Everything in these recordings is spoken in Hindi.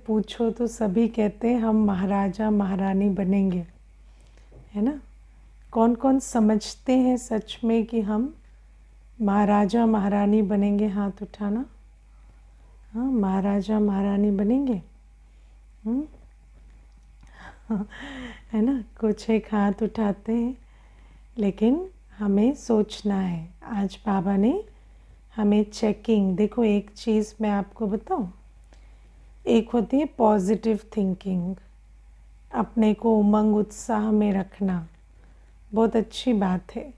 पूछो तो सभी कहते हैं हम महाराजा महारानी बनेंगे, है ना। कौन कौन समझते हैं सच में कि हम महाराजा महारानी बनेंगे? हाथ उठाना। हाँ, महाराजा महारानी बनेंगे। है ना, कुछ एक हाथ उठाते हैं, लेकिन हमें सोचना है। आज बाबा ने हमें चेकिंग, देखो एक चीज़ मैं आपको बताऊं, एक होती है पॉजिटिव थिंकिंग, अपने को उमंग उत्साह में रखना, बहुत अच्छी बात है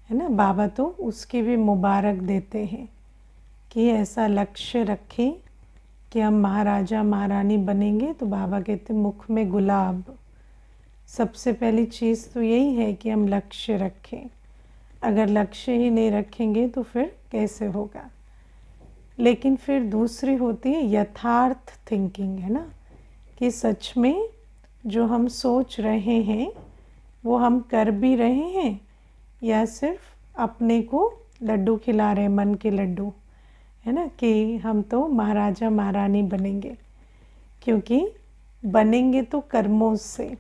ना। बाबा तो उसकी भी मुबारक देते हैं कि ऐसा लक्ष्य रखें कि हम महाराजा महारानी बनेंगे। तो बाबा कहते मुख में गुलाब। सबसे पहली चीज़ तो यही है कि हम लक्ष्य रखें। अगर लक्ष्य ही नहीं रखेंगे तो फिर कैसे होगा। लेकिन फिर दूसरी होती है यथार्थ थिंकिंग, है ना, कि सच में जो हम सोच रहे हैं वो हम कर भी रहे हैं या सिर्फ अपने को लड्डू खिला रहे हैं, मन के लड्डू, है ना, कि हम तो महाराजा महारानी बनेंगे। क्योंकि बनेंगे तो कर्मों से।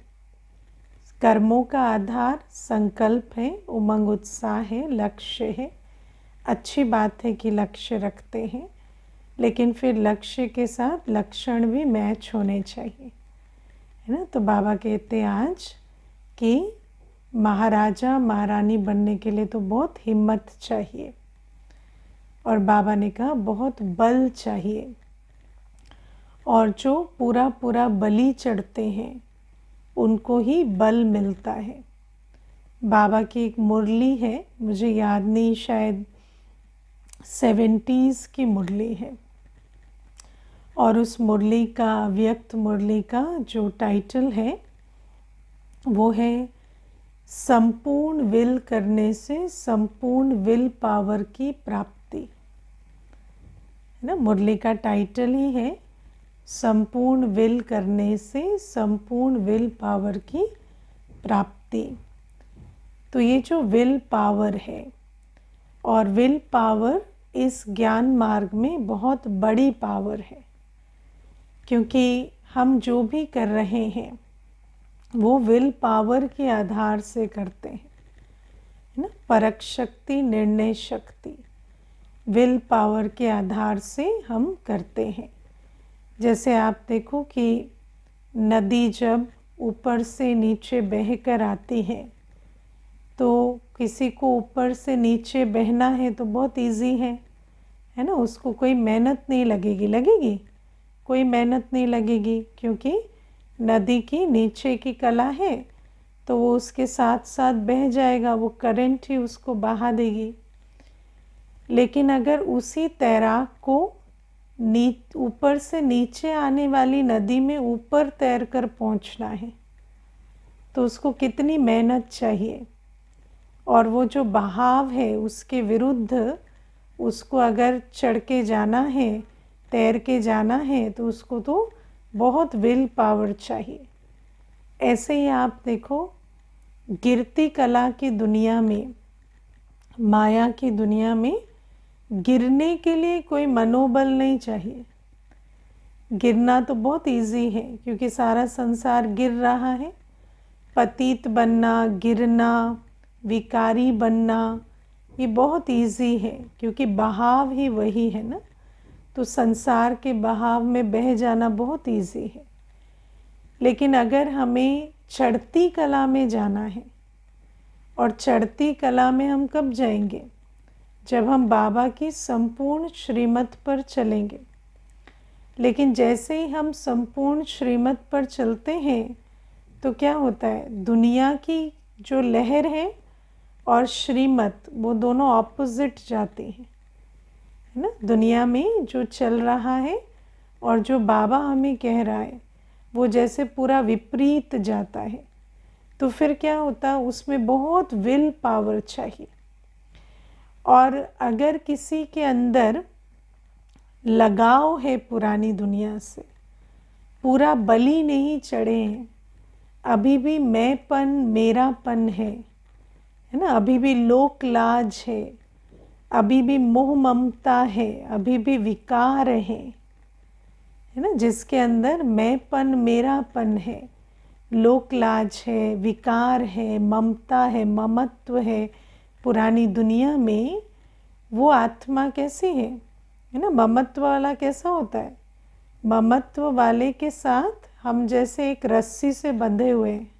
कर्मों का आधार संकल्प है, उमंग उत्साह है, लक्ष्य है। अच्छी बात है कि लक्ष्य रखते हैं, लेकिन फिर लक्ष्य के साथ लक्षण भी मैच होने चाहिए, है ना। तो बाबा कहते हैं आज कि महाराजा महारानी बनने के लिए तो बहुत हिम्मत चाहिए, और बाबा ने कहा बहुत बल चाहिए। और जो पूरा पूरा बलि चढ़ते हैं उनको ही बल मिलता है। बाबा की एक मुरली है, मुझे याद नहीं, शायद 70s की मुरली है, और उस मुरली का, व्यक्त मुरली का जो टाइटल है वो है संपूर्ण विल करने से संपूर्ण विल पावर की प्राप्ति, है ना। मुरली का टाइटल ही है संपूर्ण विल करने से संपूर्ण विल पावर की प्राप्ति। तो ये जो विल पावर है, और विल पावर इस ज्ञान मार्ग में बहुत बड़ी पावर है, क्योंकि हम जो भी कर रहे हैं वो विल पावर के आधार से करते हैं, है ना। परक शक्ति, निर्णय शक्ति, विल पावर के आधार से हम करते हैं। जैसे आप देखो कि नदी जब ऊपर से नीचे बहकर आती है, तो किसी को ऊपर से नीचे बहना है तो बहुत इजी है ना, उसको कोई मेहनत नहीं लगेगी। लगेगी? कोई मेहनत नहीं लगेगी, क्योंकि नदी की नीचे की कला है, तो वो उसके साथ साथ बह जाएगा, वो करंट ही उसको बहा देगी। लेकिन अगर उसी तैराक को ऊपर से नीचे आने वाली नदी में ऊपर तैरकर पहुंचना है, तो उसको कितनी मेहनत चाहिए। और वो जो बहाव है उसके विरुद्ध उसको अगर चढ़ के जाना है, तैर के जाना है, तो उसको तो बहुत विल पावर चाहिए। ऐसे ही आप देखो गिरती कला की दुनिया में, माया की दुनिया में गिरने के लिए कोई मनोबल नहीं चाहिए। गिरना तो बहुत इजी है, क्योंकि सारा संसार गिर रहा है। पतित बनना, गिरना, विकारी बनना, ये बहुत इजी है, क्योंकि बहाव ही वही है ना। तो संसार के बहाव में बह जाना बहुत इजी है। लेकिन अगर हमें चढ़ती कला में जाना है, और चढ़ती कला में हम कब जाएंगे? जब हम बाबा की संपूर्ण श्रीमत पर चलेंगे। लेकिन जैसे ही हम संपूर्ण श्रीमत पर चलते हैं तो क्या होता है, दुनिया की जो लहर है और श्रीमत, वो दोनों ऑपोजिट जाते हैं, है ना। दुनिया में जो चल रहा है और जो बाबा हमें कह रहा है वो जैसे पूरा विपरीत जाता है। तो फिर क्या होता है, उसमें बहुत विल पावर चाहिए। और अगर किसी के अंदर लगाव है पुरानी दुनिया से, पूरा बलि नहीं चढ़े हैं, अभी भी मैंपन, मेरापन है ना, अभी भी लोक लाज है, अभी भी मोह ममता है, अभी भी विकार है है ना, जिसके अंदर मैंपन मेरापन है, लोक लाज है, विकार है, ममता है, ममत्व है। पुरानी दुनिया में वो आत्मा कैसी है ना, ममत्व वाला कैसा होता है? ममत्व वाले के साथ हम जैसे एक रस्सी से बंधे हुए हैं,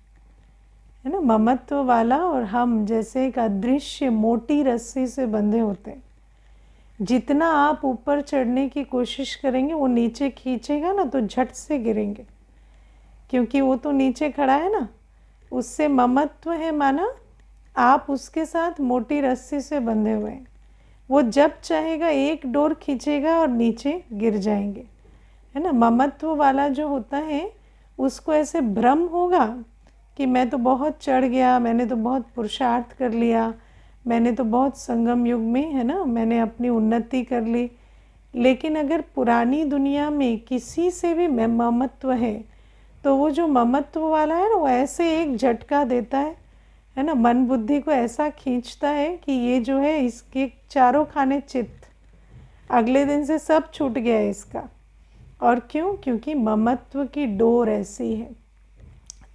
है ना। ममत्व वाला और हम जैसे एक अदृश्य मोटी रस्सी से बंधे होते हैं। जितना आप ऊपर चढ़ने की कोशिश करेंगे वो नीचे खींचेगा ना, तो झट से गिरेंगे, क्योंकि वो तो नीचे खड़ा है ना, उससे ममत्व है माना, आप उसके साथ मोटी रस्सी से बंधे हुए हैं। वो जब चाहेगा एक डोर खींचेगा और नीचे गिर जाएंगे, है ना। ममत्व वाला जो होता है उसको ऐसे भ्रम होगा कि मैं तो बहुत चढ़ गया, मैंने तो बहुत पुरुषार्थ कर लिया, मैंने तो बहुत संगम युग में, है ना, मैंने अपनी उन्नति कर ली। लेकिन अगर पुरानी दुनिया में किसी से भी ममत्व है, तो वो जो ममत्व वाला है ना, वो ऐसे एक झटका देता है ना, मन बुद्धि को ऐसा खींचता है कि ये जो है इसके चारों खाने चित्त, अगले दिन से सब छूट गया है इसका। और क्यों? क्योंकि ममत्व की डोर ऐसी है।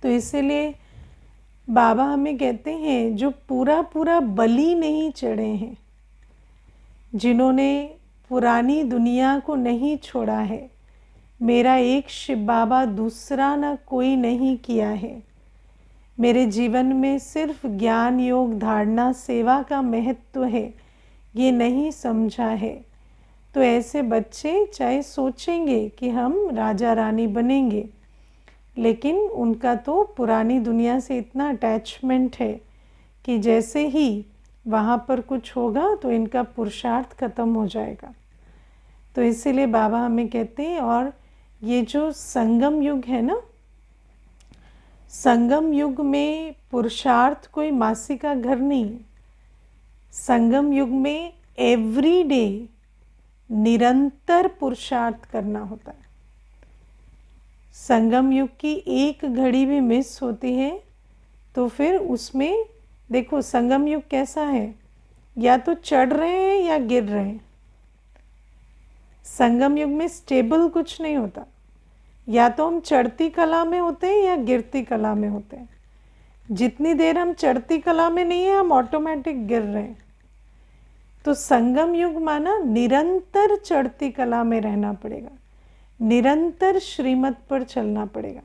तो इसीलिए बाबा हमें कहते हैं, जो पूरा पूरा बलि नहीं चढ़े हैं, जिन्होंने पुरानी दुनिया को नहीं छोड़ा है, मेरा एक शिव बाबा दूसरा ना कोई नहीं किया है, मेरे जीवन में सिर्फ ज्ञान योग धारणा सेवा का महत्व है, ये नहीं समझा है, तो ऐसे बच्चे चाहे सोचेंगे कि हम राजा रानी बनेंगे, लेकिन उनका तो पुरानी दुनिया से इतना अटैचमेंट है कि जैसे ही वहाँ पर कुछ होगा तो इनका पुरुषार्थ खत्म हो जाएगा। तो इसीलिए बाबा हमें कहते हैं, और ये जो संगम युग है ना, संगम युग में पुरुषार्थ कोई मासी का घर नहीं है। संगम युग में एवरी डे निरंतर पुरुषार्थ करना होता है। संगम युग की एक घड़ी भी मिस होती है तो फिर उसमें देखो संगम युग कैसा है, या तो चढ़ रहे हैं या गिर रहे हैं। संगम युग में स्टेबल कुछ नहीं होता, या तो हम चढ़ती कला में होते हैं या गिरती कला में होते हैं। जितनी देर हम चढ़ती कला में नहीं है, हम ऑटोमेटिक गिर रहे हैं। तो संगम युग माना निरंतर चढ़ती कला में रहना पड़ेगा, निरंतर श्रीमत पर चलना पड़ेगा।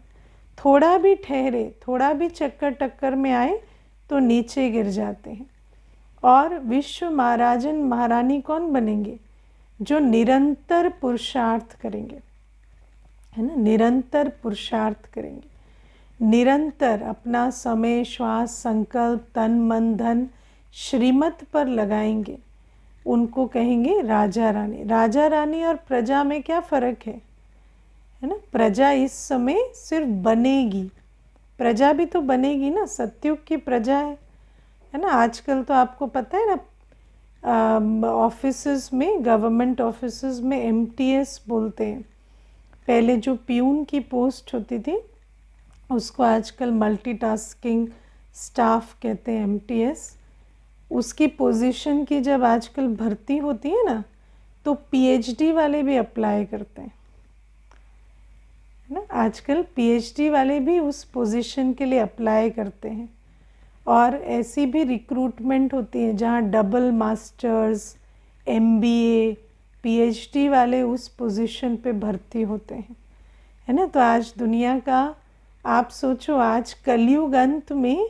थोड़ा भी ठहरे, थोड़ा भी चक्कर टक्कर में आए तो नीचे गिर जाते हैं। और विश्व महाराजन महारानी कौन बनेंगे? जो निरंतर पुरुषार्थ करेंगे, है ना, निरंतर पुरुषार्थ करेंगे, निरंतर अपना समय श्वास संकल्प तन मन धन श्रीमत पर लगाएंगे, उनको कहेंगे राजा रानी। राजा रानी और प्रजा में क्या फ़र्क है ना। प्रजा इस समय सिर्फ बनेगी, प्रजा भी तो बनेगी ना, सतयुग की प्रजा है ना। आजकल तो आपको पता है ना, ऑफिसेस में, गवर्नमेंट ऑफिसेस में एमटीएस बोलते हैं। पहले जो प्यून की पोस्ट होती थी उसको आजकल मल्टीटास्किंग स्टाफ कहते हैं, एमटीएस। उसकी पोजीशन की जब आजकल भर्ती होती है ना, तो पीएचडी वाले भी अप्लाई करते हैं, है ना। आजकल पीएचडी वाले भी उस पोजीशन के लिए अप्लाई करते हैं। और ऐसी भी रिक्रूटमेंट होती है जहाँ डबल मास्टर्स, एमबीए, पीएचडी वाले उस पोजीशन पे भर्ती होते हैं, है ना। तो आज दुनिया का आप सोचो, आज कलयुग अंत में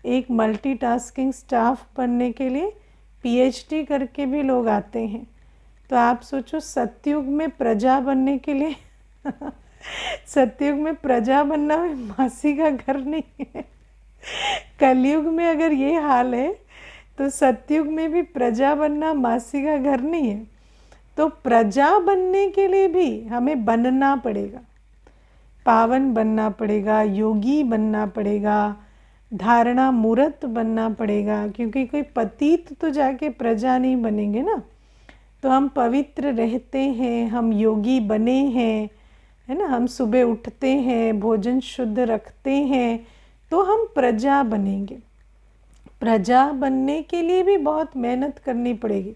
एक मल्टीटास्किंग स्टाफ बनने के लिए पीएचडी करके भी लोग आते हैं। तो आप सोचो सतयुग में प्रजा बनने के लिए सतयुग में प्रजा बनना भी मासी का घर नहीं है। कलयुग में अगर ये हाल है तो सतयुग में भी प्रजा बनना मासी का घर नहीं है। तो प्रजा बनने के लिए भी हमें बनना पड़ेगा, पावन बनना पड़ेगा, योगी बनना पड़ेगा, धारणा मूर्त बनना पड़ेगा, क्योंकि कोई पतित तो जाके प्रजा नहीं बनेंगे ना। तो हम पवित्र रहते हैं, हम योगी बने हैं, है ना, हम सुबह उठते हैं, भोजन शुद्ध रखते हैं, तो हम प्रजा बनेंगे। प्रजा बनने के लिए भी बहुत मेहनत करनी पड़ेगी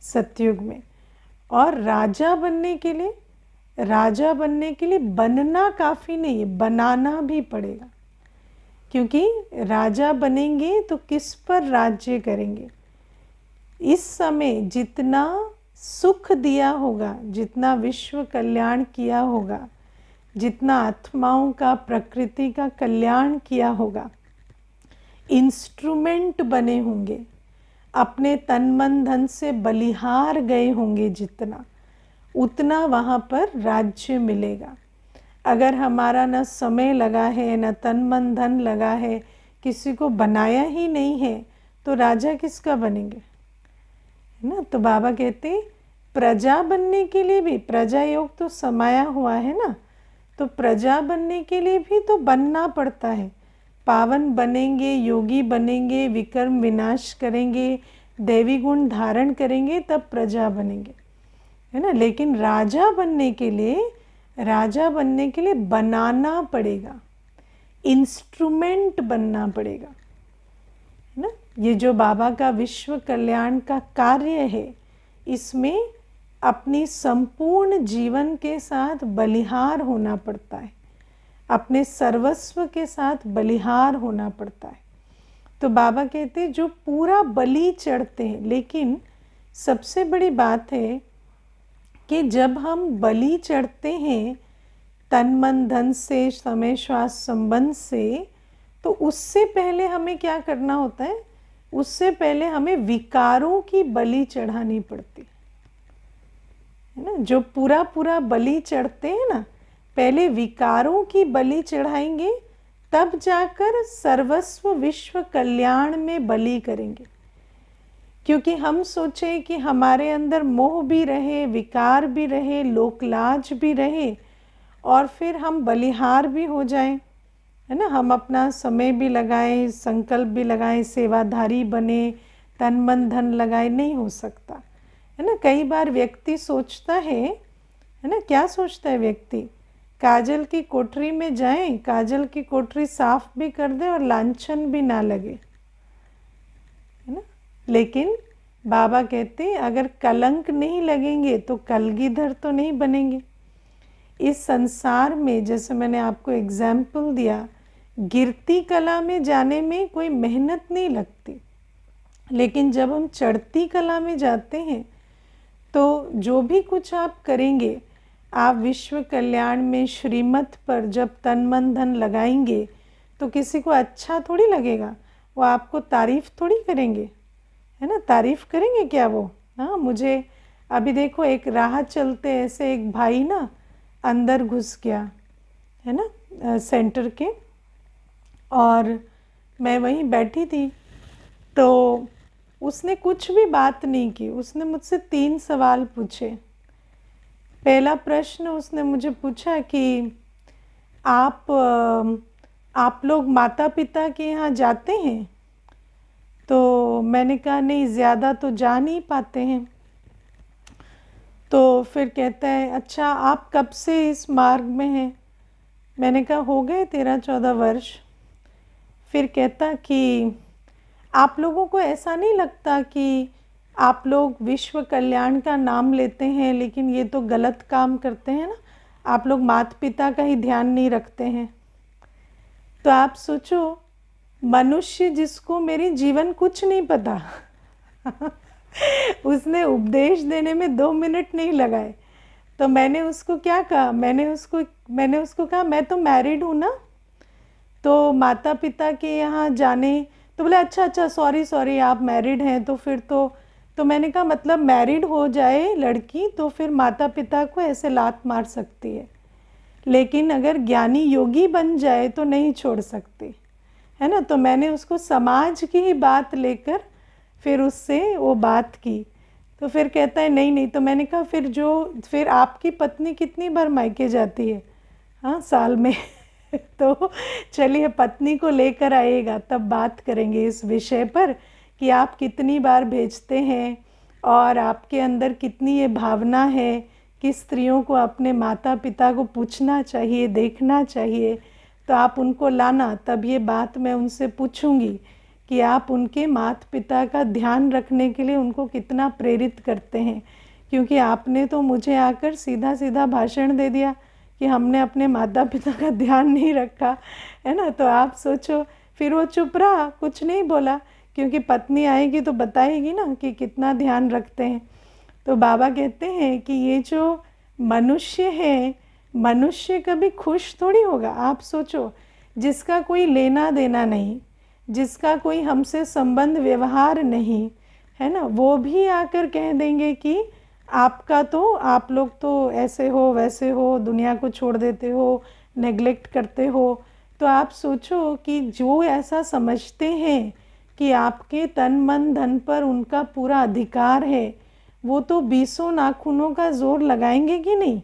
सतयुग में। और राजा बनने के लिए राजा बनने के लिए बनना काफ़ी नहीं है, बनाना भी पड़ेगा। क्योंकि राजा बनेंगे तो किस पर राज्य करेंगे। इस समय जितना सुख दिया होगा, जितना विश्व कल्याण किया होगा, जितना आत्माओं का, प्रकृति का कल्याण किया होगा, इंस्ट्रूमेंट बने होंगे, अपने तन मन धन से बलिहार गए होंगे, जितना उतना वहाँ पर राज्य मिलेगा। अगर हमारा न समय लगा है, न तन मन धन लगा है, किसी को बनाया ही नहीं है, तो राजा किसका बनेंगे, है ना। तो बाबा कहते प्रजा बनने के लिए भी, प्रजा योग तो समाया हुआ है ना, तो प्रजा बनने के लिए भी तो बनना पड़ता है। पावन बनेंगे, योगी बनेंगे, विकर्म विनाश करेंगे, दैवी गुण धारण करेंगे, तब प्रजा बनेंगे, है ना। लेकिन राजा बनने के लिए बनाना पड़ेगा, इंस्ट्रूमेंट बनना पड़ेगा, है ना। ये जो बाबा का विश्व कल्याण का कार्य है, इसमें अपनी संपूर्ण जीवन के साथ बलिहार होना पड़ता है, अपने सर्वस्व के साथ बलिहार होना पड़ता है। तो बाबा कहते हैं जो पूरा बलि चढ़ते हैं, लेकिन सबसे बड़ी बात है कि जब हम बलि चढ़ते हैं तन मन धन से, समय श्वास संबंध से, तो उससे पहले हमें क्या करना होता है, उससे पहले हमें विकारों की बलि चढ़ानी पड़ती है ना। जो पूरा पूरा बलि चढ़ते हैं ना, पहले विकारों की बलि चढ़ाएंगे, तब जाकर सर्वस्व विश्व कल्याण में बलि करेंगे। क्योंकि हम सोचें कि हमारे अंदर मोह भी रहे, विकार भी रहे, लोकलाज भी रहे, और फिर हम बलिहार भी हो जाएं, है ना। हम अपना समय भी लगाएं, संकल्प भी लगाएं, सेवाधारी बने, तन मन धन लगाए, नहीं हो सकता, है ना। कई बार व्यक्ति सोचता है ना, क्या सोचता है व्यक्ति, काजल की कोठरी में जाएं, काजल की कोठरी साफ भी कर दे और लांछन भी ना लगे, है ना। लेकिन बाबा कहते हैं अगर कलंक नहीं लगेंगे तो कलगीधर तो नहीं बनेंगे। इस संसार में, जैसे मैंने आपको एग्जाम्पल दिया, गिरती कला में जाने में कोई मेहनत नहीं लगती, लेकिन जब हम चढ़ती कला में जाते हैं तो जो भी कुछ आप करेंगे, आप विश्व कल्याण में श्रीमत पर जब तन मन धन लगाएंगे, तो किसी को अच्छा थोड़ी लगेगा, वो आपको तारीफ थोड़ी करेंगे, है ना। तारीफ करेंगे क्या वो? हाँ, मुझे अभी देखो, एक राह चलते ऐसे एक भाई ना अंदर घुस गया, है ना, सेंटर के, और मैं वहीं बैठी थी, तो उसने कुछ भी बात नहीं की। उसने मुझसे 3 सवाल पूछे। पहला प्रश्न उसने मुझे पूछा कि आप लोग माता पिता के यहाँ जाते हैं? तो मैंने कहा नहीं, ज़्यादा तो जा नहीं पाते हैं। तो फिर कहता है अच्छा, आप कब से इस मार्ग में हैं? मैंने कहा हो गए 13-14 वर्ष। फिर कहता कि आप लोगों को ऐसा नहीं लगता कि आप लोग विश्व कल्याण का नाम लेते हैं, लेकिन ये तो गलत काम करते हैं ना, आप लोग माता पिता का ही ध्यान नहीं रखते हैं। तो आप सोचो, मनुष्य जिसको मेरे जीवन कुछ नहीं पता उसने उपदेश देने में 2 मिनट नहीं लगाए। तो मैंने उसको क्या कहा, मैंने उसको कहा मैं तो मैरिड हूँ ना, तो माता पिता के यहाँ जाने, तो बोले अच्छा सॉरी आप मैरिड हैं, तो फिर तो मैंने कहा मतलब मैरिड हो जाए लड़की तो फिर माता पिता को ऐसे लात मार सकती है, लेकिन अगर ज्ञानी योगी बन जाए तो नहीं छोड़ सकती, है ना। तो मैंने उसको समाज की ही बात लेकर फिर उससे वो बात की। तो फिर कहता है नहीं। तो मैंने कहा फिर आपकी पत्नी कितनी बार मायके जाती है? हाँ, साल में तो चलिए पत्नी को लेकर आइएगा, तब बात करेंगे इस विषय पर कि आप कितनी बार भेजते हैं और आपके अंदर कितनी ये भावना है कि स्त्रियों को अपने माता पिता को पूछना चाहिए, देखना चाहिए। तो आप उनको लाना, तब ये बात मैं उनसे पूछूंगी कि आप उनके माता पिता का ध्यान रखने के लिए उनको कितना प्रेरित करते हैं। क्योंकि आपने तो मुझे आकर सीधा सीधा भाषण दे दिया कि हमने अपने माता पिता का ध्यान नहीं रखा, है ना। तो आप सोचो, फिर वो चुप रहा, कुछ नहीं बोला, क्योंकि पत्नी आएगी तो बताएगी ना कि कितना ध्यान रखते हैं। तो बाबा कहते हैं कि ये जो मनुष्य है, मनुष्य कभी खुश थोड़ी होगा। आप सोचो, जिसका कोई लेना देना नहीं, जिसका कोई हमसे संबंध व्यवहार नहीं, है ना, वो भी आकर कह देंगे कि आपका तो, आप लोग तो ऐसे हो वैसे हो, दुनिया को छोड़ देते हो, नेग्लेक्ट करते हो। तो आप सोचो कि जो ऐसा समझते हैं कि आपके तन मन धन पर उनका पूरा अधिकार है, वो तो बीसों नाखूनों का जोर लगाएंगे कि नहीं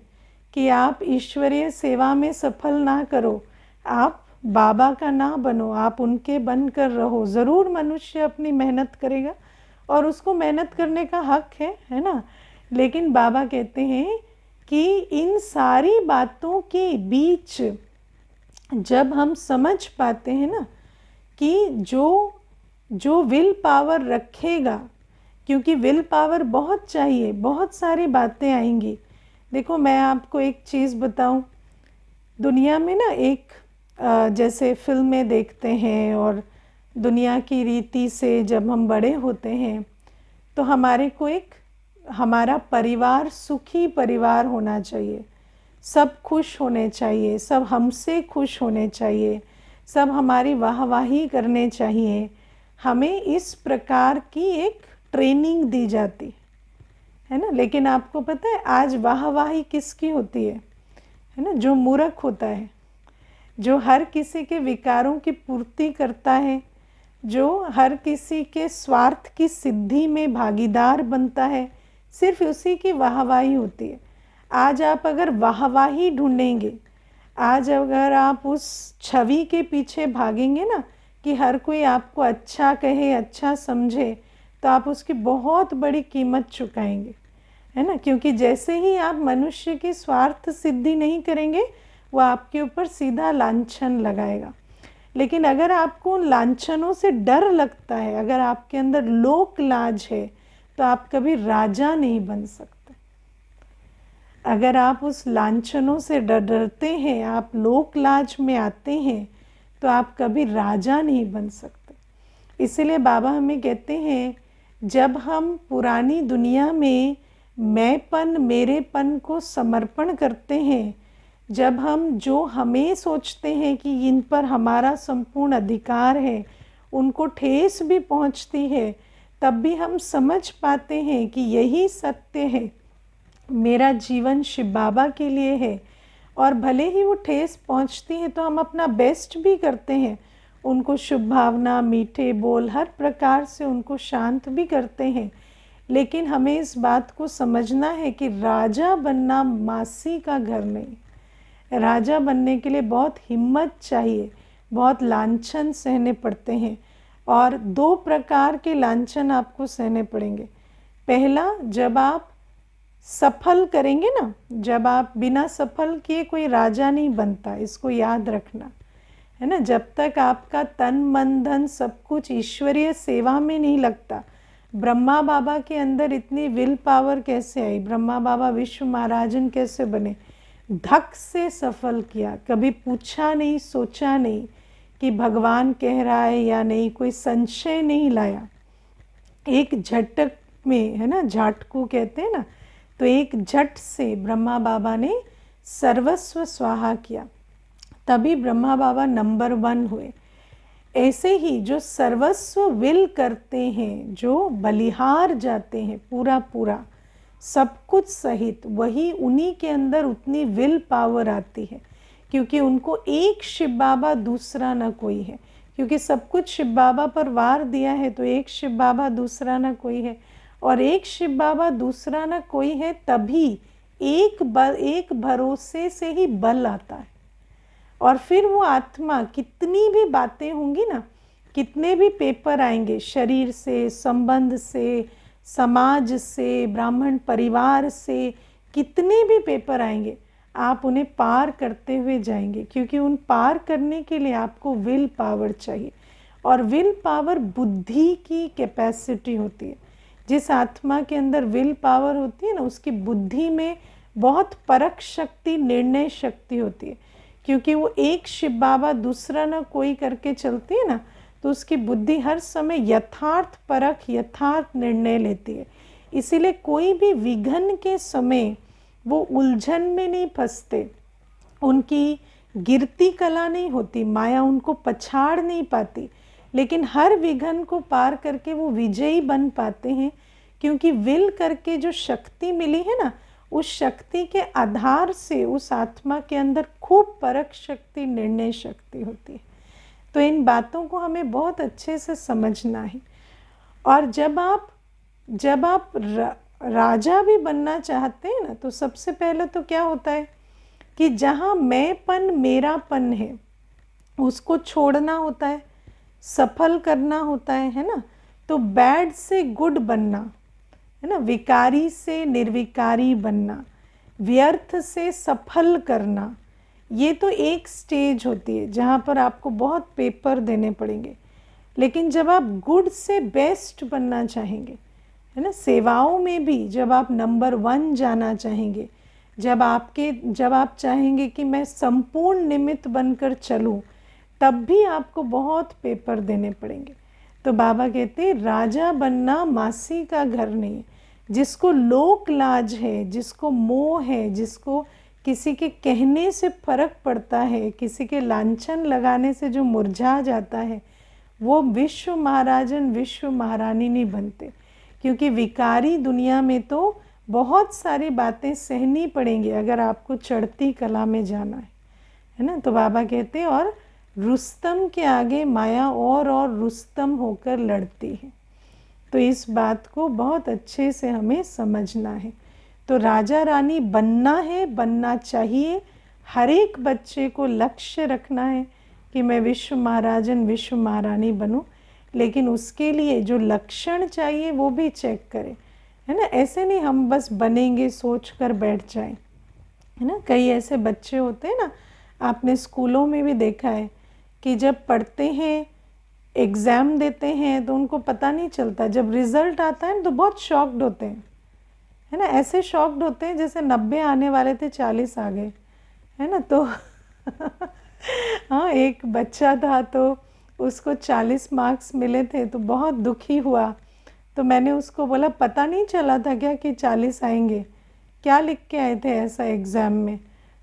कि आप ईश्वरीय सेवा में सफल ना करो, आप बाबा का ना बनो, आप उनके बन कर रहो। ज़रूर मनुष्य अपनी मेहनत करेगा और उसको मेहनत करने का हक है ना। लेकिन बाबा कहते हैं कि इन सारी बातों के बीच जब हम समझ पाते हैं ना कि जो विल पावर रखेगा, क्योंकि विल पावर बहुत चाहिए, बहुत सारी बातें आएंगी। देखो, मैं आपको एक चीज़ बताऊं, दुनिया में ना एक जैसे फिल्में देखते हैं और दुनिया की रीति से जब हम बड़े होते हैं तो हमारे को एक, हमारा परिवार सुखी परिवार होना चाहिए, सब खुश होने चाहिए, सब हमसे खुश होने चाहिए, सब हमारी वाहवाही करने चाहिए। हमें इस प्रकार की एक ट्रेनिंग दी जाती है ना। लेकिन आपको पता है आज वाहवाही किसकी होती है ना? जो मूर्ख होता है, जो हर किसी के विकारों की पूर्ति करता है, जो हर किसी के स्वार्थ की सिद्धि में भागीदार बनता है, सिर्फ उसी की वाहवाही होती है। आज आप अगर वाहवाही ढूंढेंगे, आज अगर आप उस छवि के पीछे भागेंगे ना कि हर कोई आपको अच्छा कहे, अच्छा समझे, तो आप उसकी बहुत बड़ी कीमत चुकाएंगे, है ना। क्योंकि जैसे ही आप मनुष्य की स्वार्थ सिद्धि नहीं करेंगे, वो आपके ऊपर सीधा लांछन लगाएगा। लेकिन अगर आपको उन लांछनों से डर लगता है, अगर आपके अंदर लोक लाज है, तो आप कभी राजा नहीं बन सकते। अगर आप उस लांछनों से डरते हैं, आप लोक लाज में आते हैं, तो आप कभी राजा नहीं बन सकते। इसीलिए बाबा हमें कहते हैं, जब हम पुरानी दुनिया में मैंपन, मेरेपन को समर्पण करते हैं, जब हम जो हमें सोचते हैं कि इन पर हमारा संपूर्ण अधिकार है, उनको ठेस भी पहुंचती है, तब भी हम समझ पाते हैं कि यही सत्य है, मेरा जीवन शिव बाबा के लिए है। और भले ही वो ठेस पहुंचती है तो हम अपना बेस्ट भी करते हैं, उनको शुभ भावना, मीठे बोल, हर प्रकार से उनको शांत भी करते हैं। लेकिन हमें इस बात को समझना है कि राजा बनना मासी का घर नहीं। राजा बनने के लिए बहुत हिम्मत चाहिए, बहुत लांछन सहने पड़ते हैं। और दो प्रकार के लांछन आपको सहने पड़ेंगे। पहला, जब आप सफल करेंगे ना, जब आप बिना सफल किए कोई राजा नहीं बनता, इसको याद रखना, है ना। जब तक आपका तन मन धन सब कुछ ईश्वरीय सेवा में नहीं लगता। ब्रह्मा बाबा के अंदर इतनी विल पावर कैसे आई? ब्रह्मा बाबा विश्व महाराजन कैसे बने? धक से सफल किया, कभी पूछा नहीं, सोचा नहीं कि भगवान कह रहा है या नहीं, कोई संशय नहीं लाया, एक झटक में, है ना, झाटकू कहते हैं ना, तो एक झट से ब्रह्मा बाबा ने सर्वस्व स्वाहा किया, तभी ब्रह्मा बाबा नंबर 1 हुए। ऐसे ही जो सर्वस्व विल करते हैं, जो बलिहार जाते हैं पूरा पूरा सब कुछ सहित, वही उन्हीं के अंदर उतनी विल पावर आती है, क्योंकि उनको एक शिव बाबा, दूसरा ना कोई है। क्योंकि सब कुछ शिव बाबा पर वार दिया है, तो एक शिव बाबा, दूसरा ना कोई है। और एक शिव बाबा, दूसरा ना कोई है, तभी एक भरोसे से ही बल आता है। और फिर वो आत्मा, कितनी भी बातें होंगी ना, कितने भी पेपर आएंगे, शरीर से, संबंध से, समाज से, ब्राह्मण परिवार से, कितने भी पेपर आएंगे, आप उन्हें पार करते हुए जाएंगे। क्योंकि उन पार करने के लिए आपको विल पावर चाहिए। और विल पावर बुद्धि की कैपेसिटी होती है। जिस आत्मा के अंदर विल पावर होती है ना, उसकी बुद्धि में बहुत परख शक्ति, निर्णय शक्ति होती है, क्योंकि वो एक शिव बाबा दूसरा ना कोई करके चलती है ना, तो उसकी बुद्धि हर समय यथार्थ परख, यथार्थ निर्णय लेती है। इसीलिए कोई भी विघ्न के समय वो उलझन में नहीं फंसते, उनकी गिरती कला नहीं होती, माया उनको पछाड़ नहीं पाती, लेकिन हर विघ्न को पार करके वो विजयी बन पाते हैं, क्योंकि विल करके जो शक्ति मिली है ना, उस शक्ति के आधार से उस आत्मा के अंदर खूब परख शक्ति, निर्णय शक्ति होती है। तो इन बातों को हमें बहुत अच्छे से समझना है। और जब आप राजा भी बनना चाहते हैं ना, तो सबसे पहले तो क्या होता है कि जहाँ मैंपन, मेरापन है, उसको छोड़ना होता है, सफल करना होता है ना। तो बैड से गुड बनना है ना, विकारी से निर्विकारी बनना, व्यर्थ से सफल करना, ये तो एक स्टेज होती है जहाँ पर आपको बहुत पेपर देने पड़ेंगे। लेकिन जब आप गुड से बेस्ट बनना चाहेंगे, है ना, सेवाओं में भी जब आप नंबर 1 जाना चाहेंगे, जब आप चाहेंगे कि मैं संपूर्ण निमित्त बनकर चलूं, तब भी आपको बहुत पेपर देने पड़ेंगे। तो बाबा कहते राजा बनना मासी का घर नहीं। जिसको लोक लाज है, जिसको मोह है, जिसको किसी के कहने से फर्क पड़ता है, किसी के लांछन लगाने से जो मुरझा जाता है, वो विश्व महाराजन, विश्व महारानी नहीं बनते। क्योंकि विकारी दुनिया में तो बहुत सारी बातें सहनी पड़ेंगी अगर आपको चढ़ती कला में जाना है ना। तो बाबा कहते हैं और रुस्तम के आगे माया और रुस्तम होकर लड़ती है। तो इस बात को बहुत अच्छे से हमें समझना है। तो राजा रानी बनना है, बनना चाहिए। हर एक बच्चे को लक्ष्य रखना है कि मैं विश्व महाराजन, विश्व महारानी बनूं। लेकिन उसके लिए जो लक्षण चाहिए वो भी चेक करें, है ना। ऐसे नहीं हम बस बनेंगे सोच कर बैठ जाएं, है ना। कई ऐसे बच्चे होते हैं ना, आपने स्कूलों में भी देखा है कि जब पढ़ते हैं, एग्ज़ाम देते हैं, तो उनको पता नहीं चलता। जब रिज़ल्ट आता है तो बहुत शॉक्ड होते हैं, है ना। ऐसे शॉक्ड होते हैं जैसे 90 आने वाले थे, 40 आ गए, है ना। तो हाँ, एक बच्चा था तो उसको 40 मार्क्स मिले थे, तो बहुत दुखी हुआ। तो मैंने उसको बोला पता नहीं चला था क्या कि 40 आएंगे, क्या लिख के आए थे ऐसा एग्ज़ाम में?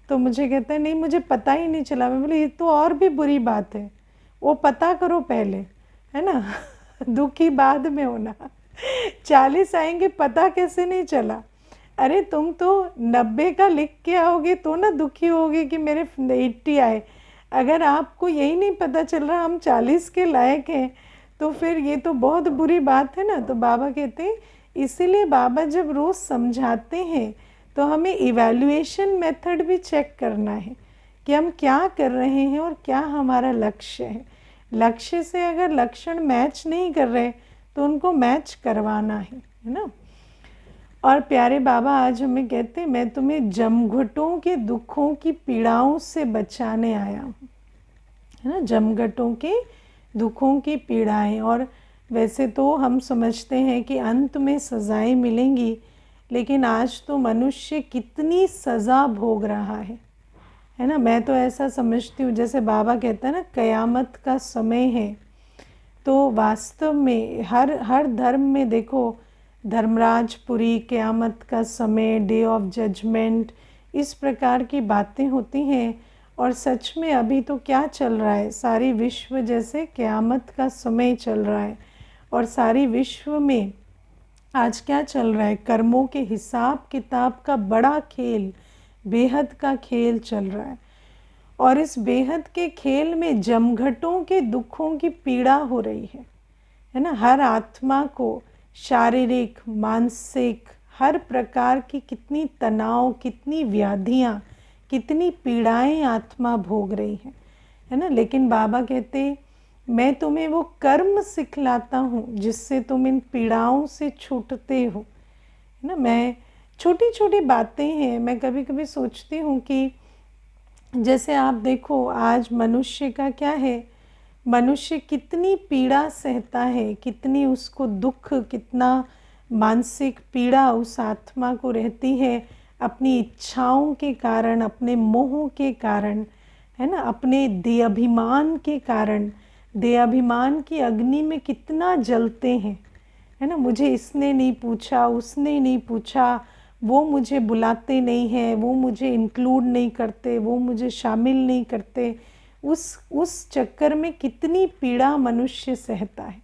तो मुझे कहता है नहीं, मुझे पता ही नहीं चला। मैं बोली ये तो और भी बुरी बात है, वो पता करो पहले, है ना। दुखी बाद में होना। 40 आएंगे पता कैसे नहीं चला? अरे तुम तो 90 का लिख के आओगे तो ना दुखी होगे कि मेरे 80 आए। अगर आपको यही नहीं पता चल रहा हम 40 के लायक हैं, तो फिर ये तो बहुत बुरी बात है ना। तो बाबा कहते हैं इसीलिए बाबा जब रोज़ समझाते हैं तो हमें इवैल्यूएशन मेथड भी चेक करना है कि हम क्या कर रहे हैं और क्या हमारा लक्ष्य है। लक्ष्य से अगर लक्षण मैच नहीं कर रहे तो उनको मैच करवाना है ना। और प्यारे बाबा आज हमें कहते हैं मैं तुम्हें जमघटों के दुखों की पीड़ाओं से बचाने आया हूँ, है ना। जमघटों के दुखों की पीड़ाएं। और वैसे तो हम समझते हैं कि अंत में सज़ाएं मिलेंगी, लेकिन आज तो मनुष्य कितनी सज़ा भोग रहा है ना। मैं तो ऐसा समझती हूँ, जैसे बाबा कहता है ना कयामत का समय है, तो वास्तव में हर धर्म में देखो, धर्मराजपुरी, क़यामत का समय, डे ऑफ जजमेंट, इस प्रकार की बातें होती हैं। और सच में अभी तो क्या चल रहा है, सारी विश्व जैसे क़यामत का समय चल रहा है। और सारी विश्व में आज क्या चल रहा है, कर्मों के हिसाब किताब का बड़ा खेल, बेहद का खेल चल रहा है। और इस बेहद के खेल में जमघटों के दुखों की पीड़ा हो रही है ना। हर आत्मा को शारीरिक, मानसिक, हर प्रकार की कितनी तनाव, कितनी व्याधियाँ, कितनी पीड़ाएं आत्मा भोग रही है ना। लेकिन बाबा कहते मैं तुम्हें वो कर्म सिखलाता हूँ जिससे तुम इन पीड़ाओं से छूटते हो, है ना। मैं छोटी छोटी बातें हैं, मैं कभी कभी सोचती हूँ कि जैसे आप देखो आज मनुष्य का क्या है, मनुष्य कितनी पीड़ा सहता है, कितनी उसको दुख, कितना मानसिक पीड़ा उस आत्मा को रहती है अपनी इच्छाओं के कारण, अपने मोह के कारण, है ना, अपने देहाभिमान के कारण। देहाभिमान की अग्नि में कितना जलते हैं, है ना। मुझे इसने नहीं पूछा, उसने नहीं पूछा, वो मुझे बुलाते नहीं हैं, वो मुझे इंक्लूड नहीं करते, वो मुझे शामिल नहीं करते। उस चक्कर में कितनी पीड़ा मनुष्य सहता है।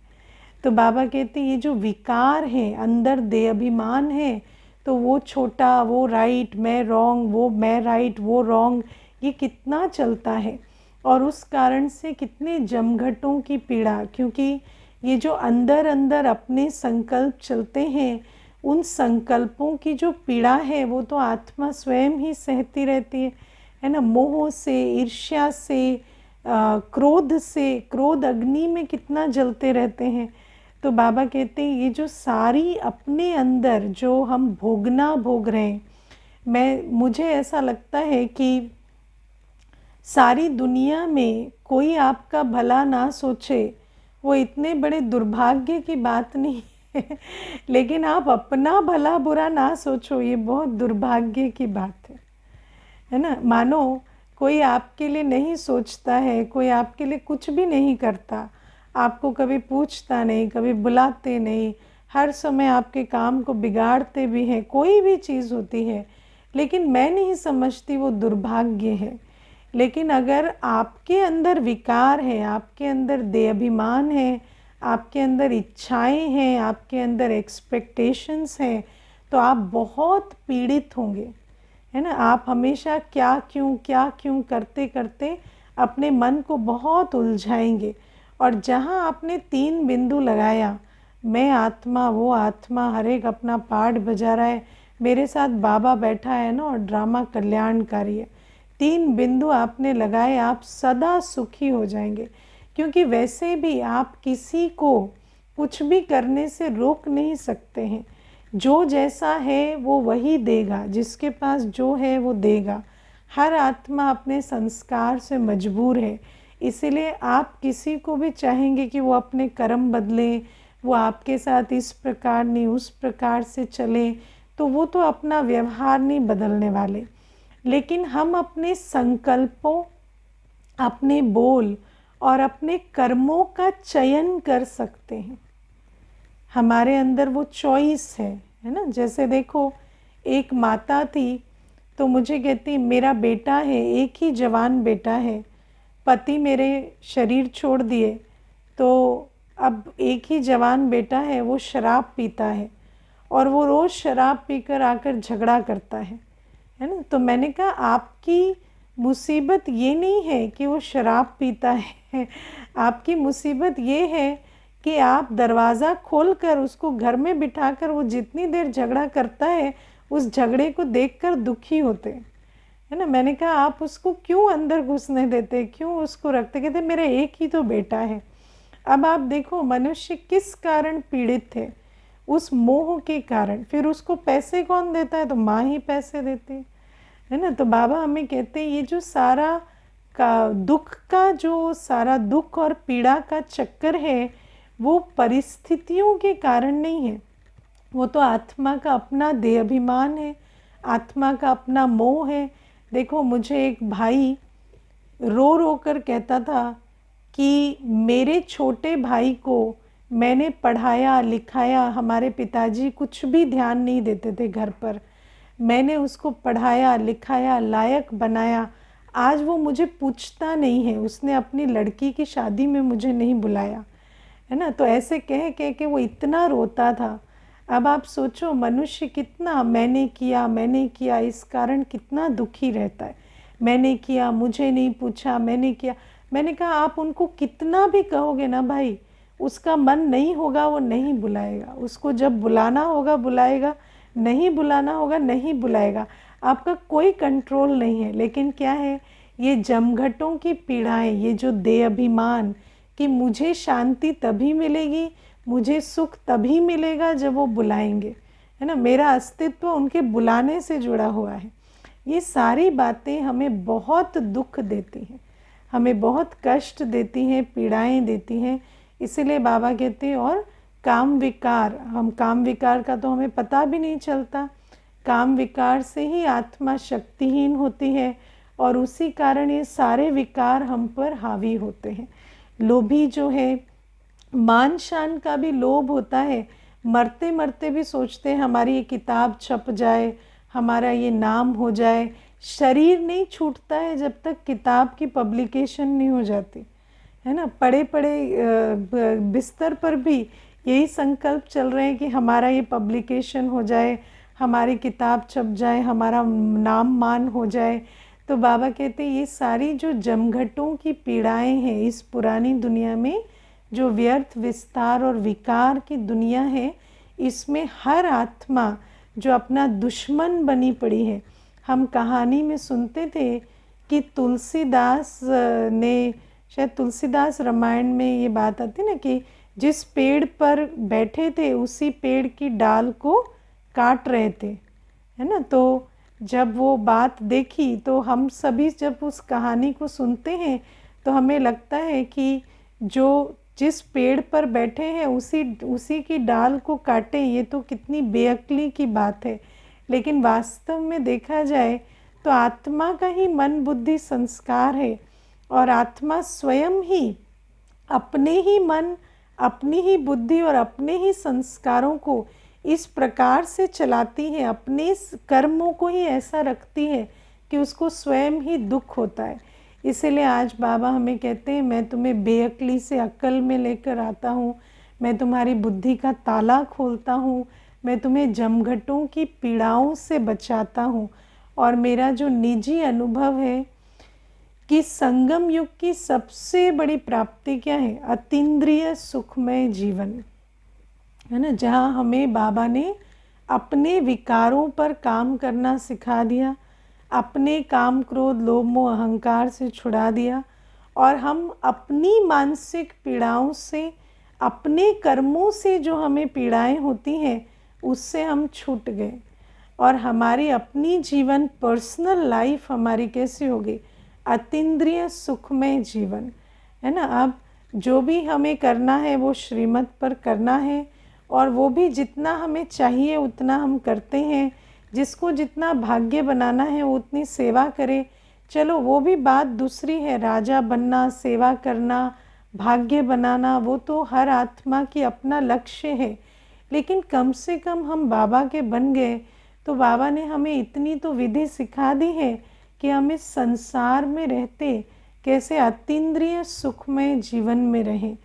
तो बाबा कहते ये जो विकार है, अंदर देहाभिमान है, तो वो छोटा, वो राइट, मैं रॉन्ग, वो मैं राइट, वो रॉन्ग, ये कितना चलता है। और उस कारण से कितने जमघटों की पीड़ा, क्योंकि ये जो अंदर अंदर अपने संकल्प चलते हैं, उन संकल्पों की जो पीड़ा है वो तो आत्मा स्वयं ही सहती रहती है ना। मोह से, ईर्ष्या से, क्रोध से, क्रोध अग्नि में कितना जलते रहते हैं। तो बाबा कहते हैं ये जो सारी अपने अंदर जो हम भोगना भोग रहे हैं, मुझे ऐसा लगता है कि सारी दुनिया में कोई आपका भला ना सोचे, वो इतने बड़े दुर्भाग्य की बात नहीं है। लेकिन आप अपना भला बुरा ना सोचो, ये बहुत दुर्भाग्य की बात है ना। मानो कोई आपके लिए नहीं सोचता है, कोई आपके लिए कुछ भी नहीं करता, आपको कभी पूछता नहीं, कभी बुलाते नहीं, हर समय आपके काम को बिगाड़ते भी हैं, कोई भी चीज़ होती है, लेकिन मैं नहीं समझती वो दुर्भाग्य है। लेकिन अगर आपके अंदर विकार है, आपके अंदर देहाभिमान है, आपके अंदर इच्छाएं हैं, आपके अंदर एक्सपेक्टेशंस हैं, तो आप बहुत पीड़ित होंगे, है ना। आप हमेशा क्या क्यों करते करते अपने मन को बहुत उलझाएंगे। और जहाँ आपने 3 बिंदु लगाया, मैं आत्मा, वो आत्मा, हर एक अपना पार्ट बजा रहा है, मेरे साथ बाबा बैठा है ना, और ड्रामा कल्याणकारी है, 3 बिंदु आपने लगाए, आप सदा सुखी हो जाएंगे। क्योंकि वैसे भी आप किसी को कुछ भी करने से रोक नहीं सकते हैं। जो जैसा है वो वही देगा, जिसके पास जो है वो देगा। हर आत्मा अपने संस्कार से मजबूर है, इसीलिए आप किसी को भी चाहेंगे कि वो अपने कर्म बदलें, वो आपके साथ इस प्रकार नहीं उस प्रकार से चले, तो वो तो अपना व्यवहार नहीं बदलने वाले। लेकिन हम अपने संकल्पों, अपने बोल और अपने कर्मों का चयन कर सकते हैं। हमारे अंदर वो चॉइस है ना। जैसे देखो, एक माता थी, तो मुझे कहती मेरा बेटा है, एक ही जवान बेटा है, पति मेरे शरीर छोड़ दिए, तो अब एक ही जवान बेटा है, वो शराब पीता है, और वो रोज़ शराब पीकर आकर झगड़ा करता है ना। तो मैंने कहा आपकी मुसीबत ये नहीं है कि वो शराब पीता है, आपकी मुसीबत ये है कि आप दरवाज़ा खोलकर उसको घर में बिठाकर वो जितनी देर झगड़ा करता है, उस झगड़े को देखकर दुखी होते, है ना। मैंने कहा आप उसको क्यों अंदर घुसने देते, क्यों उसको रखते। कहते मेरा एक ही तो बेटा है। अब आप देखो मनुष्य किस कारण पीड़ित है, उस मोह के कारण। फिर उसको पैसे कौन देता है, तो माँ ही पैसे देती है ना। तो बाबा हमें कहते हैं ये जो सारा सारा दुख और पीड़ा का चक्कर है, वो परिस्थितियों के कारण नहीं है, वो तो आत्मा का अपना देहाभिमान है, आत्मा का अपना मोह है। देखो मुझे एक भाई रो रो कर कहता था कि मेरे छोटे भाई को मैंने पढ़ाया लिखाया, हमारे पिताजी कुछ भी ध्यान नहीं देते थे घर पर, मैंने उसको पढ़ाया लिखाया, लायक बनाया, आज वो मुझे पूछता नहीं है, उसने अपनी लड़की की शादी में मुझे नहीं बुलाया, है ना। तो ऐसे कह कह के वो इतना रोता था। अब आप सोचो मनुष्य कितना मैंने किया इस कारण कितना दुखी रहता है। मैंने किया, मुझे नहीं पूछा, मैंने किया। मैंने कहा आप उनको कितना भी कहोगे ना भाई, उसका मन नहीं होगा, वो नहीं बुलाएगा। उसको जब बुलाना होगा बुलाएगा, नहीं बुलाना होगा नहीं बुलाएगा। आपका कोई कंट्रोल नहीं है। लेकिन क्या है, ये जमघटों की पीड़ाएं, ये जो देह अभिमान कि मुझे शांति तभी मिलेगी, मुझे सुख तभी मिलेगा जब वो बुलाएंगे, है ना। मेरा अस्तित्व उनके बुलाने से जुड़ा हुआ है। ये सारी बातें हमें बहुत दुख देती हैं, हमें बहुत कष्ट देती हैं, पीड़ाएं देती हैं। इसीलिए बाबा कहते हैं और काम विकार, हम काम विकार का तो हमें पता भी नहीं चलता। काम विकार से ही आत्मा शक्तिहीन होती है और उसी कारण ये सारे विकार हम पर हावी होते हैं। लोभी जो है, मान शान का भी लोभ होता है, मरते मरते भी सोचते हैं हमारी ये किताब छप जाए, हमारा ये नाम हो जाए। शरीर नहीं छूटता है जब तक किताब की पब्लिकेशन नहीं हो जाती है ना। पड़े पड़े बिस्तर पर भी यही संकल्प चल रहे हैं कि हमारा ये पब्लिकेशन हो जाए, हमारी किताब छप जाए, हमारा नाम मान हो जाए। तो बाबा कहते हैं ये सारी जो जमघटों की पीड़ाएं हैं इस पुरानी दुनिया में, जो व्यर्थ विस्तार और विकार की दुनिया है, इसमें हर आत्मा जो अपना दुश्मन बनी पड़ी है। हम कहानी में सुनते थे कि तुलसीदास ने, शायद तुलसीदास रामायण में ये बात आती ना कि जिस पेड़ पर बैठे थे उसी पेड़ की डाल को काट रहे थे, है ना। तो जब वो बात देखी तो हम सभी जब उस कहानी को सुनते हैं तो हमें लगता है कि जो जिस पेड़ पर बैठे हैं उसी की डाल को काटे, ये तो कितनी बेअक्ली की बात है। लेकिन वास्तव में देखा जाए तो आत्मा का ही मन बुद्धि संस्कार है और आत्मा स्वयं ही अपने ही मन, अपनी ही बुद्धि और अपने ही संस्कारों को इस प्रकार से चलाती है, अपने कर्मों को ही ऐसा रखती है कि उसको स्वयं ही दुख होता है। इसीलिए आज बाबा हमें कहते हैं मैं तुम्हें बेअक्ली से अक्ल में लेकर आता हूँ, मैं तुम्हारी बुद्धि का ताला खोलता हूँ, मैं तुम्हें जमघटों की पीड़ाओं से बचाता हूँ। और मेरा जो निजी अनुभव है कि संगम युग की सबसे बड़ी प्राप्ति क्या है, अतीन्द्रिय सुखमय जीवन, है ना। जहाँ हमें बाबा ने अपने विकारों पर काम करना सिखा दिया, अपने काम क्रोध लोभ मोह अहंकार से छुड़ा दिया और हम अपनी मानसिक पीड़ाओं से, अपने कर्मों से जो हमें पीड़ाएं होती हैं उससे हम छूट गए और हमारी अपनी जीवन पर्सनल लाइफ हमारी कैसी होगी, अतीन्द्रिय सुखमय जीवन, है ना। अब जो भी हमें करना है वो श्रीमत पर करना है और वो भी जितना हमें चाहिए उतना हम करते हैं। जिसको जितना भाग्य बनाना है वो उतनी सेवा करे। चलो वो भी बात दूसरी है, राजा बनना, सेवा करना, भाग्य बनाना, वो तो हर आत्मा की अपना लक्ष्य है। लेकिन कम से कम हम बाबा के बन गए तो बाबा ने हमें इतनी तो विधि सिखा दी है कि हम इस संसार में रहते कैसे अतीन्द्रिय सुखमय जीवन में रहें,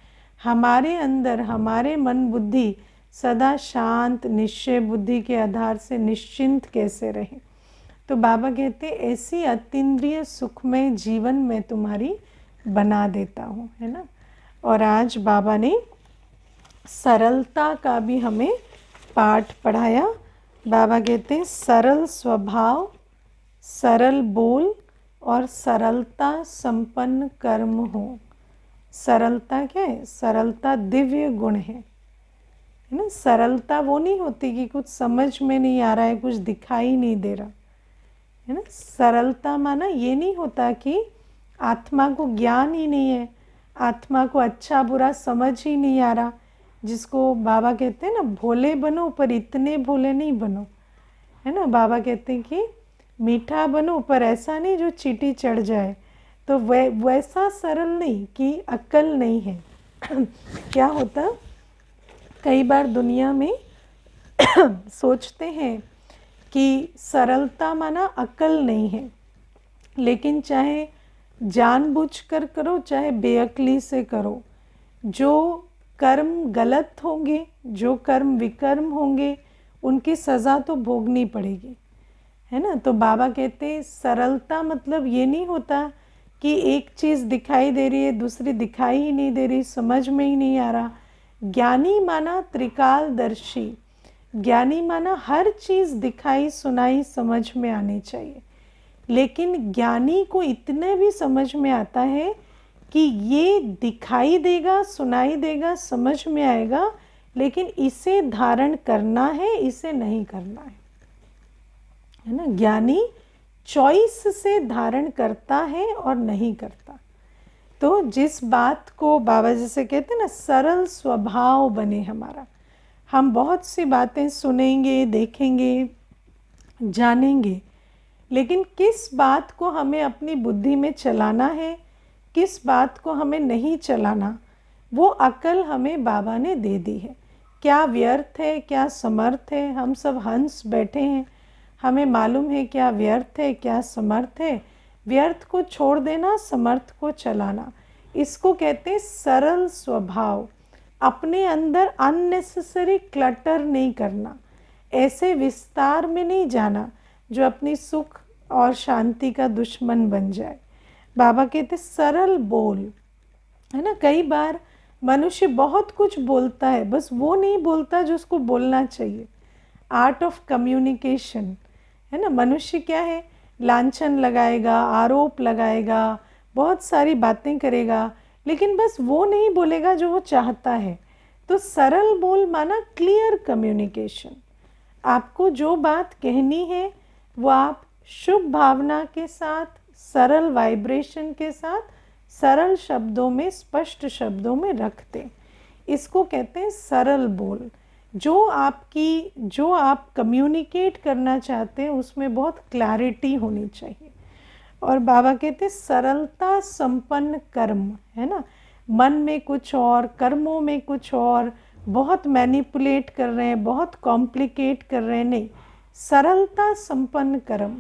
हमारे अंदर हमारे मन बुद्धि सदा शांत निश्चय बुद्धि के आधार से निश्चिंत कैसे रहे। तो बाबा कहते ऐसी अतीन्द्रिय सुखमय जीवन मैं तुम्हारी बना देता हूँ, है ना। और आज बाबा ने सरलता का भी हमें पाठ पढ़ाया। बाबा कहते हैं सरल स्वभाव, सरल बोल और सरलता संपन्न कर्म हो। सरलता क्या है, सरलता दिव्य गुण है ना। सरलता वो नहीं होती कि कुछ समझ में नहीं आ रहा है, कुछ दिखाई नहीं दे रहा, है ना। सरलता माना ये नहीं होता कि आत्मा को ज्ञान ही नहीं है, आत्मा को अच्छा बुरा समझ ही नहीं आ रहा, जिसको बाबा कहते हैं ना भोले बनो पर इतने भोले नहीं बनो, है ना। बाबा कहते हैं कि मीठा बनो पर ऐसा नहीं जो चींटी चढ़ जाए। तो वैसा सरल नहीं कि अक्ल नहीं है। क्या होता, कई बार दुनिया में सोचते हैं कि सरलता माना अक्ल नहीं है, लेकिन चाहे जानबूझकर करो चाहे बेअक्ली से करो, जो कर्म गलत होंगे, जो कर्म विकर्म होंगे, उनकी सज़ा तो भोगनी पड़ेगी, है ना। तो बाबा कहते सरलता मतलब ये नहीं होता कि एक चीज़ दिखाई दे रही है दूसरी दिखाई ही नहीं दे रही, समझ में ही नहीं आ रहा। ज्ञानी माना त्रिकालदर्शी, ज्ञानी माना हर चीज़ दिखाई सुनाई समझ में आनी चाहिए। लेकिन ज्ञानी को इतने भी समझ में आता है कि ये दिखाई देगा सुनाई देगा समझ में आएगा, लेकिन इसे धारण करना है इसे नहीं करना है ना। ज्ञानी चॉइस से धारण करता है और नहीं करता। तो जिस बात को बाबा जैसे कहते हैं ना, सरल स्वभाव बने हमारा। हम बहुत सी बातें सुनेंगे, देखेंगे, जानेंगे, लेकिन किस बात को हमें अपनी बुद्धि में चलाना है, किस बात को हमें नहीं चलाना, वो अकल हमें बाबा ने दे दी है। क्या व्यर्थ है, क्या समर्थ है। हम सब हंस बैठे हैं, हमें मालूम है क्या व्यर्थ है, क्या समर्थ है। व्यर्थ को छोड़ देना, समर्थ को चलाना, इसको कहते हैं सरल स्वभाव। अपने अंदर अननेसेसरी क्लटर नहीं करना, ऐसे विस्तार में नहीं जाना जो अपनी सुख और शांति का दुश्मन बन जाए। बाबा कहते सरल बोल, है ना। कई बार मनुष्य बहुत कुछ बोलता है, बस वो नहीं बोलता जो उसको बोलना चाहिए। आर्ट ऑफ कम्युनिकेशन, है ना। मनुष्य क्या है, लांछन लगाएगा, आरोप लगाएगा, बहुत सारी बातें करेगा, लेकिन बस वो नहीं बोलेगा जो वो चाहता है। तो सरल बोल माना क्लियर कम्युनिकेशन। आपको जो बात कहनी है वो आप शुभ भावना के साथ, सरल वाइब्रेशन के साथ, सरल शब्दों में, स्पष्ट शब्दों में रखते, इसको कहते हैं सरल बोल। जो आप कम्युनिकेट करना चाहते हैं उसमें बहुत क्लैरिटी होनी चाहिए। और बाबा कहते हैं सरलता संपन्न कर्म, है ना। मन में कुछ और, कर्मों में कुछ और, बहुत मैनिपुलेट कर रहे हैं, बहुत कॉम्प्लिकेट कर रहे हैं, नहीं। सरलता संपन्न कर्म।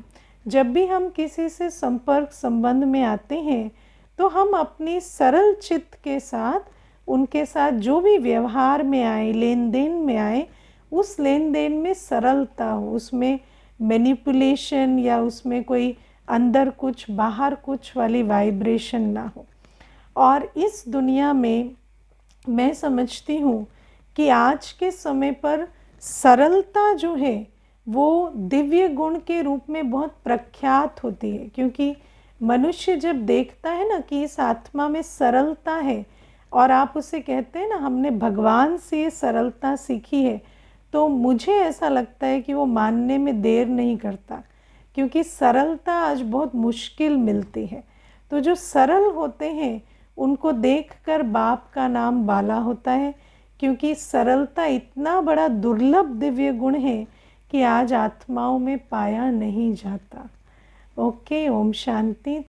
जब भी हम किसी से संपर्क संबंध में आते हैं तो हम अपनी सरल चित्त के साथ उनके साथ जो भी व्यवहार में आए, लेन देन में आए, उस लेन देन में सरलता हो, उसमें मैनिपुलेशन या उसमें कोई अंदर कुछ बाहर कुछ वाली वाइब्रेशन ना हो। और इस दुनिया में मैं समझती हूँ कि आज के समय पर सरलता जो है वो दिव्य गुण के रूप में बहुत प्रख्यात होती है। क्योंकि मनुष्य जब देखता है ना कि इस आत्मा में सरलता है, और आप उसे कहते हैं ना हमने भगवान से ये सरलता सीखी है, तो मुझे ऐसा लगता है कि वो मानने में देर नहीं करता, क्योंकि सरलता आज बहुत मुश्किल मिलती है। तो जो सरल होते हैं उनको देखकर बाप का नाम बाला होता है, क्योंकि सरलता इतना बड़ा दुर्लभ दिव्य गुण है कि आज आत्माओं में पाया नहीं जाता। ओके, ओम शांति।